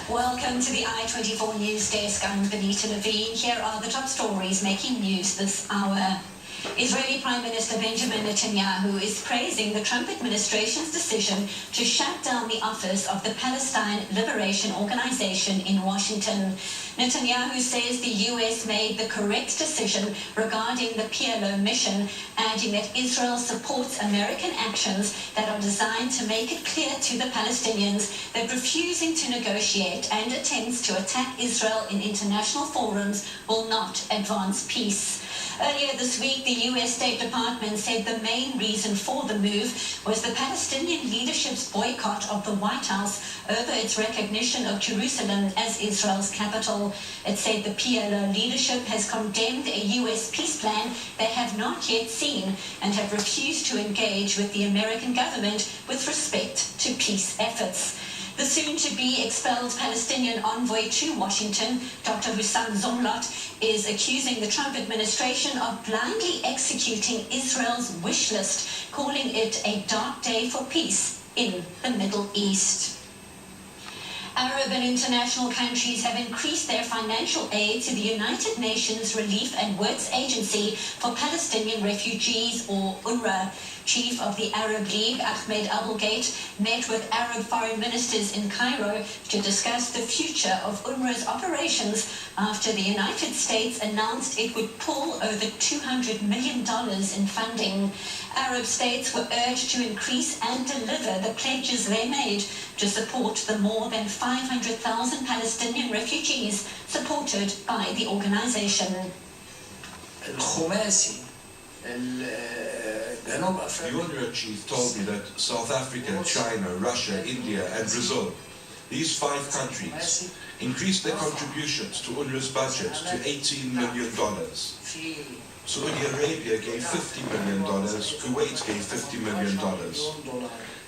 Welcome to the I24 News Desk. I'm Benita Levine. Here are the top stories making news this hour. Israeli Prime Minister Benjamin Netanyahu is praising the Trump administration's decision to shut down the office of the Palestine Liberation Organization in Washington. Netanyahu says the U.S. made the correct decision regarding the PLO mission, adding that Israel supports American actions that are designed to make it clear to the Palestinians that refusing to negotiate and attempts to attack Israel in international forums will not advance peace. Earlier this week, the U.S. State Department said the main reason for the move was the Palestinian leadership's boycott of the White House over its recognition of Jerusalem as Israel's capital. It said the PLO leadership has condemned a U.S. peace plan they have not yet seen and have refused to engage with the American government with respect to peace efforts. The soon-to-be expelled Palestinian envoy to Washington, Dr. Hussam Zomlot, is accusing the Trump administration of blindly executing Israel's wish list, calling it a dark day for peace in the Middle East. Arab and international countries have increased their financial aid to the United Nations Relief and Works Agency for Palestinian Refugees, or UNRWA. Chief of the Arab League, Ahmed Abulgate, met with Arab foreign ministers in Cairo to discuss the future of UNRWA's operations after the United States announced it would pull over $200 million in funding. Arab states were urged to increase and deliver the pledges they made to support the more than 500,000 Palestinian refugees supported by the organization. The UNRWA chief told me that South Africa, China, Russia, India and Brazil, these 5 countries, increased their contributions to UNRWA's budget to $18 million. Saudi Arabia gave $50 million, Kuwait gave $50 million.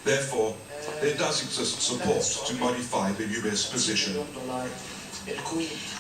Therefore, there does exist support to modify the US position.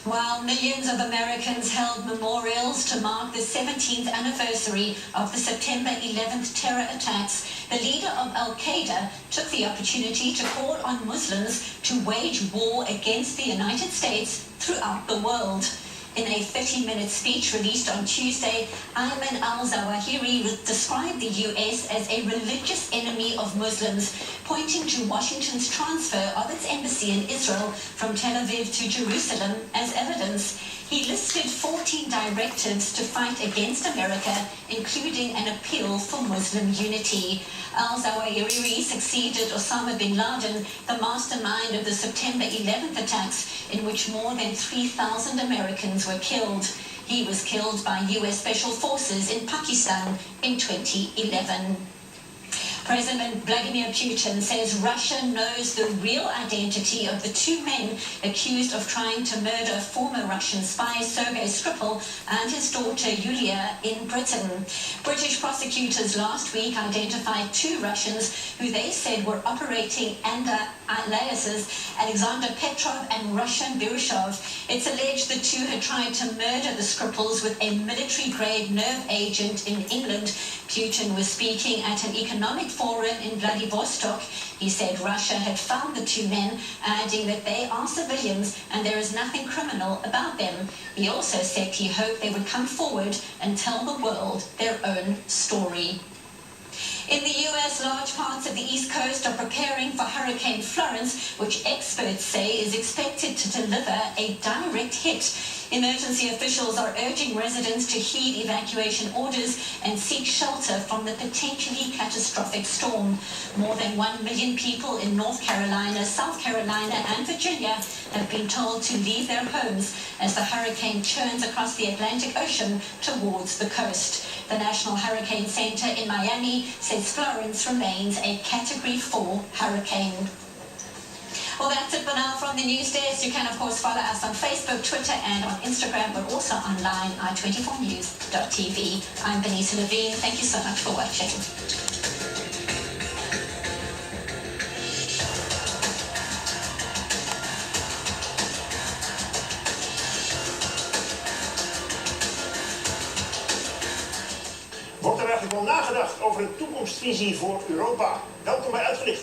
While millions of Americans held memorials to mark the 17th anniversary of the September 11th terror attacks, the leader of Al-Qaeda took the opportunity to call on Muslims to wage war against the United States throughout the world. In a 30-minute speech released on Tuesday, Ayman al-Zawahiri described the U.S. as a religious enemy of Muslims, pointing to Washington's transfer of its embassy in Israel from Tel Aviv to Jerusalem as evidence. He listed 14 directives to fight against America, including an appeal for Muslim unity. Al-Zawahiri succeeded Osama bin Laden, the mastermind of the September 11th attacks, in which more than 3,000 Americans were killed. He was killed by U.S. Special Forces in Pakistan in 2011. President Vladimir Putin says Russia knows the real identity of the 2 men accused of trying to murder former Russian spy Sergei Skripal and his daughter Yulia in Britain. British prosecutors last week identified 2 Russians who they said were operating under aliases Alexander Petrov and Russian Birushov. It's alleged the 2 had tried to murder the Skripals with a military-grade nerve agent in England. Putin was speaking at an economic forum in Vladivostok. He said Russia had found the 2 men, adding that they are civilians and there is nothing criminal about them. He also said he hoped they would come forward and tell the world their own story. In the U.S., large parts of the East Coast are preparing for Hurricane Florence, which experts say is expected to deliver a direct hit. Emergency officials are urging residents to heed evacuation orders and seek shelter from the potentially catastrophic storm. More than 1 million people in North Carolina, South Carolina, and Virginia have been told to leave their homes as the hurricane churns across the Atlantic Ocean towards the coast. The National Hurricane Center in Miami says Florence remains a Category 4 hurricane. Well, that's it for now from the news desk. You can, of course, follow us on Facebook, Twitter, and on Instagram, but also online, i24news.tv. I'm Benita Levine. Thank you so much for watching. Wordt er eigenlijk wel nagedacht over een toekomstvisie voor Europa? Welkom bij Uitgelicht.